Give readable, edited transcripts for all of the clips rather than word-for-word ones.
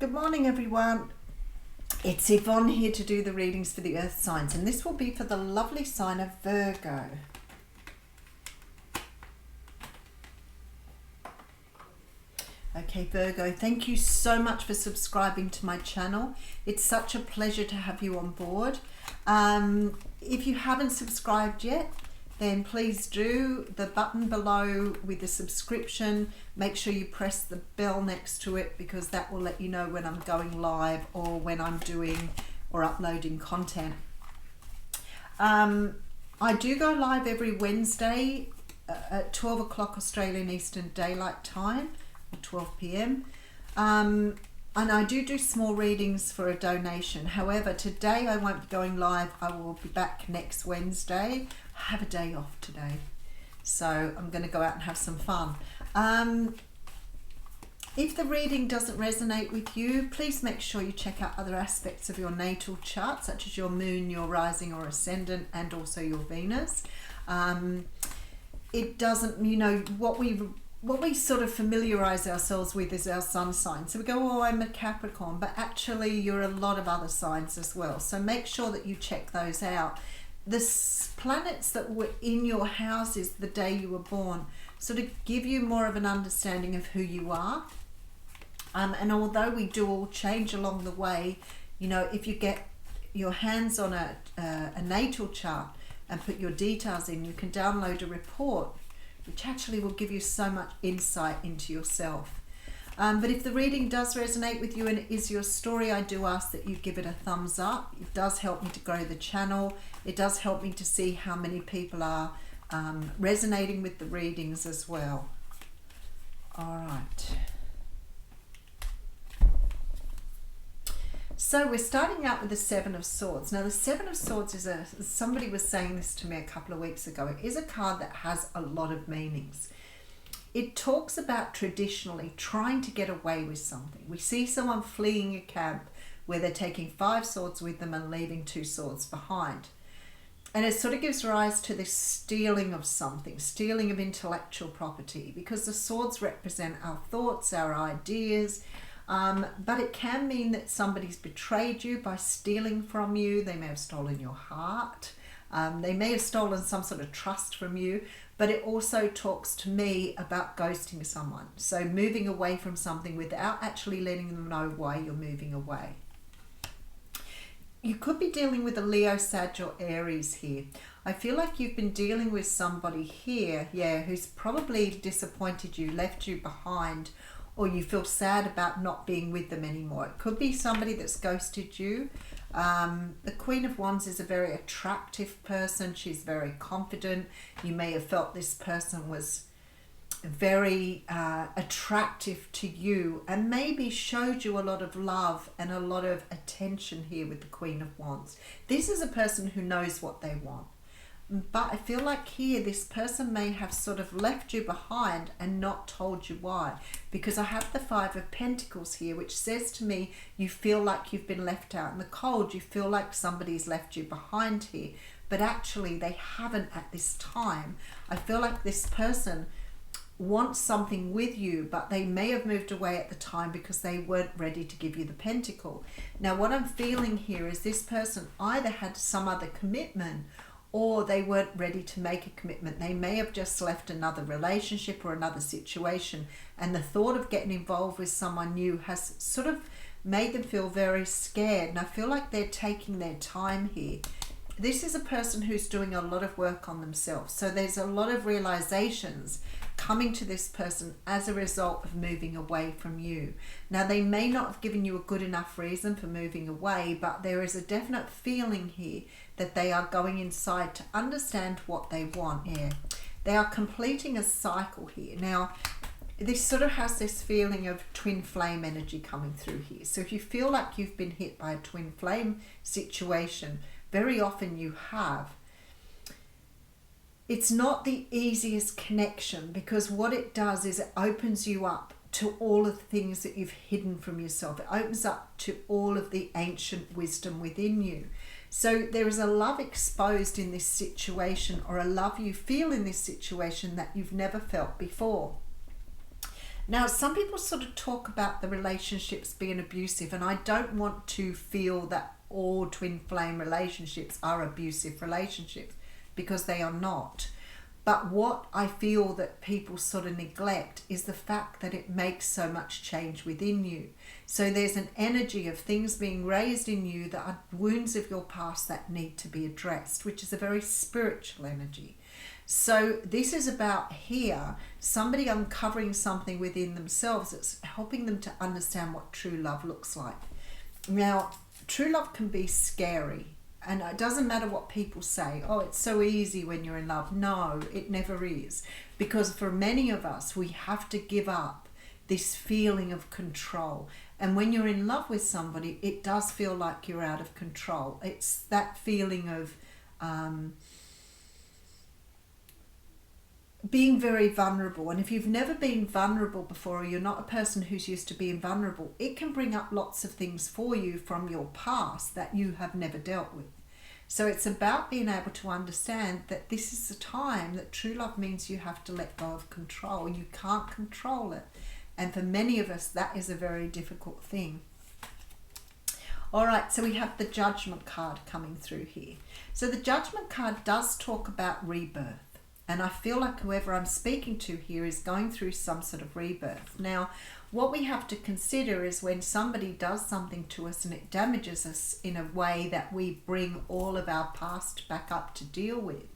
Good morning, everyone. It's Yvonne here to do the readings for the earth signs, and this will be for the lovely sign of Virgo. Okay, Virgo, thank you so much for subscribing to my channel. It's such a pleasure to have you on board. If you haven't subscribed yet, then please do. The button below with the subscription, make sure you press the bell next to it, because that will let you know when I'm going live or when I'm doing or uploading content. I do go live every Wednesday at 12 o'clock Australian Eastern Daylight Time, or 12 p.m. And I do small readings for a donation. However, today I won't be going live. I will be back next Wednesday. I have a day off today, so I'm going to go out and have some fun. If the reading doesn't resonate with you, please make sure you check out other aspects of your natal chart, such as your moon, your rising or ascendant, and also your Venus. It doesn't, what we sort of familiarize ourselves with is our sun sign. So we go, oh, I'm a Capricorn, but actually you're a lot of other signs as well. So make sure that you check those out. The planets that were in your houses the day you were born sort of give you more of an understanding of who you are. And although we do all change along the way, if you get your hands on a natal chart and put your details in, you can download a report which actually will give you so much insight into yourself. But if the reading does resonate with you and it is your story, I do ask that you give it a thumbs up. It does help me to grow the channel. It does help me to see how many people are resonating with the readings as well. All right. So we're starting out with the Seven of Swords. Now the Seven of Swords is somebody was saying this to me a couple of weeks ago. It is a card that has a lot of meanings. It talks about traditionally trying to get away with something. We see someone fleeing a camp where they're taking 5 swords with them and leaving 2 swords behind. And it sort of gives rise to this stealing of something, stealing of intellectual property, because the swords represent our thoughts, our ideas, but it can mean that somebody's betrayed you by stealing from you. They may have stolen your heart. They may have stolen some sort of trust from you, but it also talks to me about ghosting someone. So moving away from something without actually letting them know why you're moving away. You could be dealing with a Leo, Sag or Aries here. I feel like you've been dealing with somebody here, who's probably disappointed you, left you behind, or you feel sad about not being with them anymore. It could be somebody that's ghosted you. The Queen of Wands is a very attractive person. She's very confident. You may have felt this person was very attractive to you and maybe showed you a lot of love and a lot of attention here with the Queen of Wands. This is a person who knows what they want. But I feel like here this person may have sort of left you behind and not told you why, because I have the 5 of Pentacles here, which says to me you feel like you've been left out in the cold. You feel like somebody's left you behind here, but actually they haven't at this time. I feel like this person wants something with you, but they may have moved away at the time because they weren't ready to give you the Pentacle. Now what I'm feeling here is this person either had some other commitment or they weren't ready to make a commitment. They may have just left another relationship or another situation, and the thought of getting involved with someone new has sort of made them feel very scared. And I feel like they're taking their time here. This is a person who's doing a lot of work on themselves. So there's a lot of realizations coming to this person as a result of moving away from you. Now they may not have given you a good enough reason for moving away, but there is a definite feeling here that they are going inside to understand what they want. They are completing a cycle here. Now this sort of has this feeling of twin flame energy coming through here. So if you feel like you've been hit by a twin flame situation, very often you have. It's not the easiest connection, because what it does is it opens you up to all of the things that you've hidden from yourself. It opens up to all of the ancient wisdom within you. So there is a love exposed in this situation, or a love you feel in this situation that you've never felt before. Now, some people sort of talk about the relationships being abusive, and I don't want to feel that all twin flame relationships are abusive relationships, because they are not. But what I feel that people sort of neglect is the fact that it makes so much change within you. So there's an energy of things being raised in you that are wounds of your past that need to be addressed, which is a very spiritual energy. So this is about here, somebody uncovering something within themselves that's helping them to understand what true love looks like. Now, true love can be scary. And it doesn't matter what people say, oh, it's so easy when you're in love. No, it never is. Because for many of us, we have to give up this feeling of control. And when you're in love with somebody, it does feel like you're out of control. It's that feeling of being very vulnerable. And if you've never been vulnerable before, or you're not a person who's used to being vulnerable, it can bring up lots of things for you from your past that you have never dealt with. So it's about being able to understand that this is the time that true love means you have to let go of control. You can't control it. And for many of us, that is a very difficult thing. All right, so we have the Judgment card coming through here. So the Judgment card does talk about rebirth. And I feel like whoever I'm speaking to here is going through some sort of rebirth. Now, what we have to consider is when somebody does something to us and it damages us in a way that we bring all of our past back up to deal with,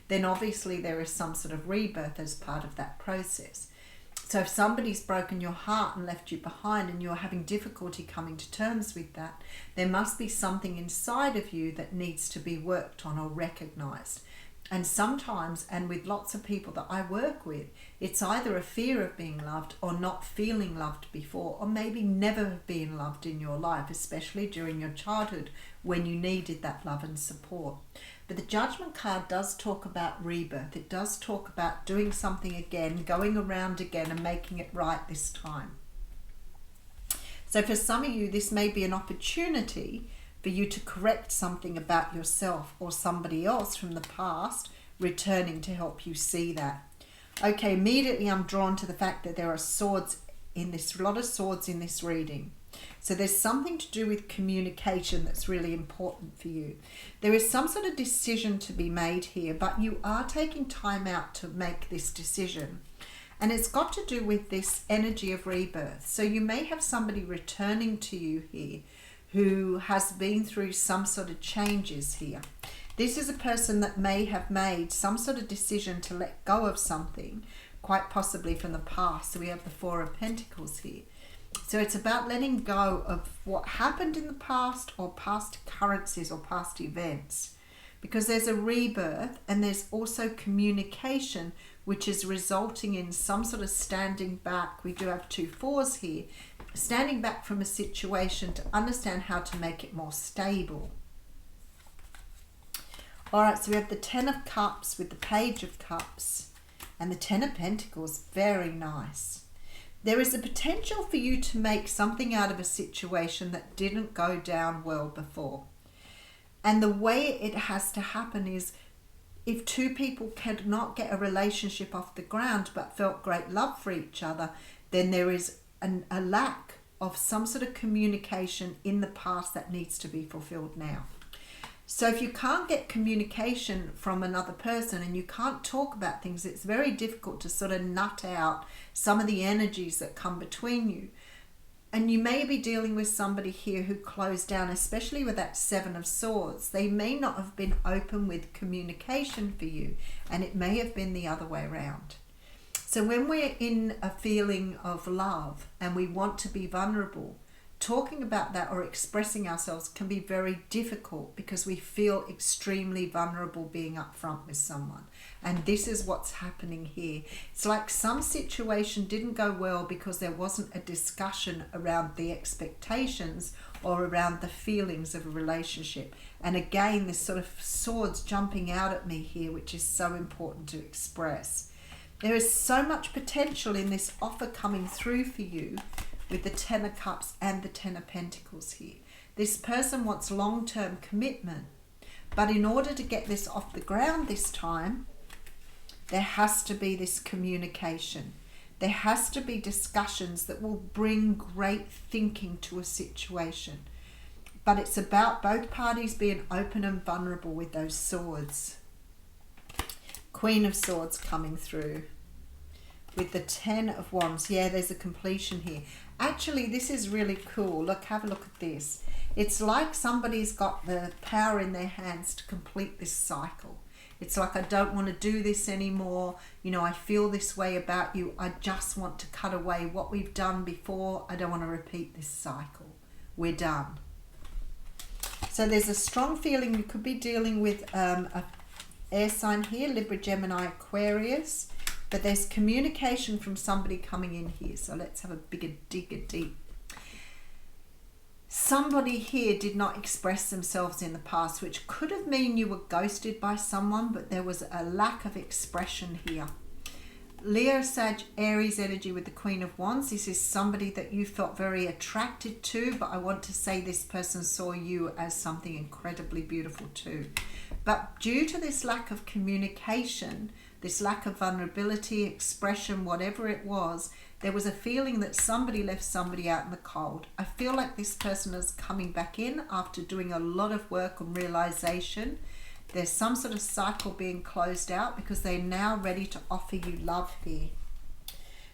then obviously there is some sort of rebirth as part of that process. So if somebody's broken your heart and left you behind and you're having difficulty coming to terms with that, there must be something inside of you that needs to be worked on or recognized. And sometimes, and with lots of people that I work with, it's either a fear of being loved or not feeling loved before, or maybe never being loved in your life, especially during your childhood when you needed that love and support. But the Judgment card does talk about rebirth. It does talk about doing something again, going around again and making it right this time. So for some of you, this may be an opportunity for you to correct something about yourself or somebody else from the past, returning to help you see that. Okay, immediately I'm drawn to the fact that there are swords in this, a lot of swords in this reading. So there's something to do with communication that's really important for you. There is some sort of decision to be made here, but you are taking time out to make this decision. And it's got to do with this energy of rebirth. So you may have somebody returning to you here who has been through some sort of changes here. This is a person that may have made some sort of decision to let go of something, quite possibly from the past. So we have the Four of Pentacles here. So it's about letting go of what happened in the past, or past occurrences or past events. Because there's a rebirth and there's also communication, which is resulting in some sort of standing back. We do have two fours here. Standing back from a situation to understand how to make it more stable. All right, so we have the Ten of Cups with the Page of Cups and the Ten of Pentacles. Very nice. There is a potential for you to make something out of a situation that didn't go down well before. And the way it has to happen is if two people cannot get a relationship off the ground but felt great love for each other, then there is a lack of some sort of communication in the past that needs to be fulfilled now. So if you can't get communication from another person and you can't talk about things, it's very difficult to sort of nut out some of the energies that come between you. And you may be dealing with somebody here who closed down, especially with that Seven of Swords. They may not have been open with communication for you, and it may have been the other way around. So when we're in a feeling of love and we want to be vulnerable, talking about that or expressing ourselves can be very difficult because we feel extremely vulnerable being upfront with someone. And this is what's happening here. It's like some situation didn't go well because there wasn't a discussion around the expectations or around the feelings of a relationship. And again, this sort of swords jumping out at me here, which is so important to express. There is so much potential in this offer coming through for you with the Ten of Cups and the Ten of Pentacles here. This person wants long-term commitment, but in order to get this off the ground this time, there has to be this communication. There has to be discussions that will bring great thinking to a situation. But it's about both parties being open and vulnerable with those swords. Queen of Swords coming through. With the 10 of Wands. Yeah, there's a completion here. Actually, this is really cool. Look, have a look at this. It's like somebody's got the power in their hands to complete this cycle. It's like, I don't want to do this anymore. You know, I feel this way about you. I just want to cut away what we've done before. I don't want to repeat this cycle. We're done. So there's a strong feeling you could be dealing with a air sign here, Libra, Gemini, Aquarius. But there's communication from somebody coming in here. So let's have a bigger digger deep. Somebody here did not express themselves in the past, which could have meant you were ghosted by someone, but there was a lack of expression here. Leo, Sag, Aries energy with the Queen of Wands. This is somebody that you felt very attracted to, but I want to say this person saw you as something incredibly beautiful too. But due to this lack of communication, this lack of vulnerability, expression, whatever it was, there was a feeling that somebody left somebody out in the cold. I feel like this person is coming back in after doing a lot of work on realization. There's some sort of cycle being closed out because they're now ready to offer you love here.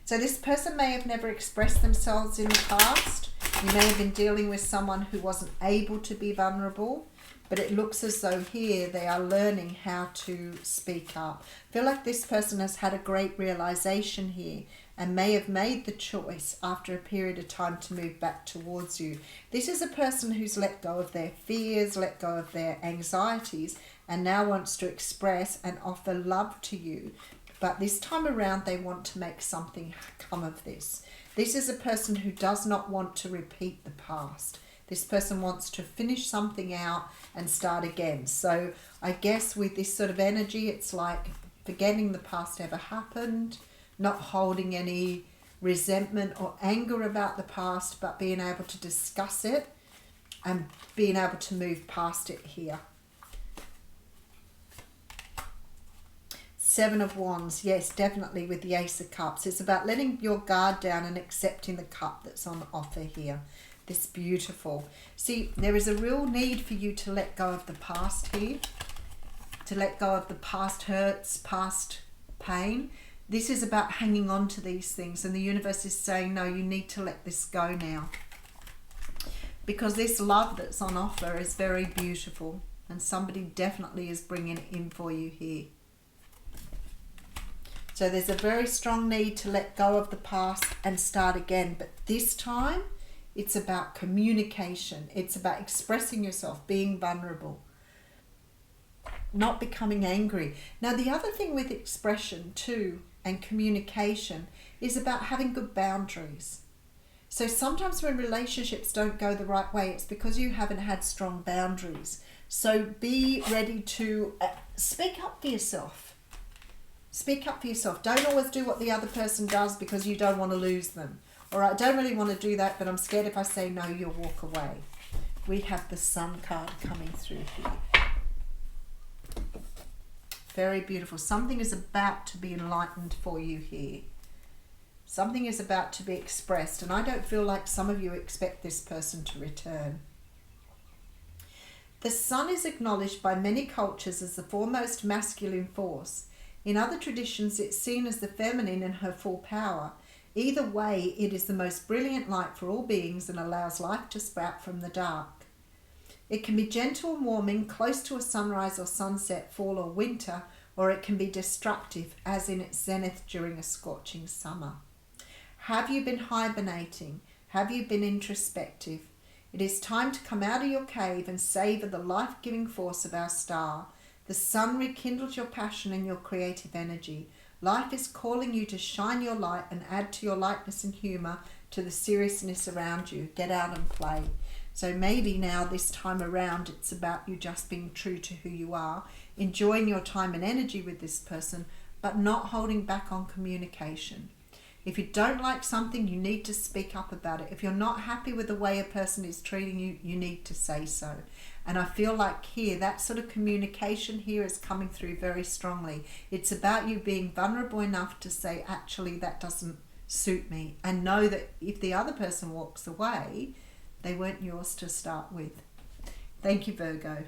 So this person may have never expressed themselves in the past. You may have been dealing with someone who wasn't able to be vulnerable. But it looks as though here they are learning how to speak up. I feel like this person has had a great realization here and may have made the choice after a period of time to move back towards you. This is a person who's let go of their fears, let go of their anxieties, and now wants to express and offer love to you. But this time around, they want to make something come of this. This is a person who does not want to repeat the past. This person wants to finish something out and start again. So I guess with this sort of energy, it's like forgetting the past ever happened, not holding any resentment or anger about the past, but being able to discuss it and being able to move past it here. 7 of Wands, yes, definitely with the Ace of Cups. It's about letting your guard down and accepting the cup that's on offer here. This beautiful. See, there is a real need for you to let go of the past here, to let go of the past hurts, past pain. This is about hanging on to these things, and the universe is saying, no, you need to let this go now. Because this love that's on offer is very beautiful, and somebody definitely is bringing it in for you here. So there's a very strong need to let go of the past and start again, but this time, it's about communication. It's about expressing yourself, being vulnerable, not becoming angry. Now, the other thing with expression too and communication is about having good boundaries. So sometimes when relationships don't go the right way, it's because you haven't had strong boundaries. So be ready to speak up for yourself. Speak up for yourself. Don't always do what the other person does because you don't want to lose them. Or I don't really want to do that, but I'm scared if I say no, you'll walk away. We have the Sun card coming through here. Very beautiful. Something is about to be enlightened for you here. Something is about to be expressed, and I don't feel like some of you expect this person to return. The Sun is acknowledged by many cultures as the foremost masculine force. In other traditions, it's seen as the feminine in her full power. Either way, it is the most brilliant light for all beings and allows life to sprout from the dark. It can be gentle and warming, close to a sunrise or sunset, fall or winter, or it can be destructive, as in its zenith during a scorching summer. Have you been hibernating? Have you been introspective? It is time to come out of your cave and savour the life-giving force of our star. The sun rekindles your passion and your creative energy. Life is calling you to shine your light and add to your lightness and humour to the seriousness around you. Get out and play. So maybe now this time around it's about you just being true to who you are, enjoying your time and energy with this person, but not holding back on communication. If you don't like something, you need to speak up about it. If you're not happy with the way a person is treating you, you need to say so. And I feel like here, that sort of communication here is coming through very strongly. It's about you being vulnerable enough to say, actually, that doesn't suit me, and know that if the other person walks away, they weren't yours to start with. Thank you, Virgo.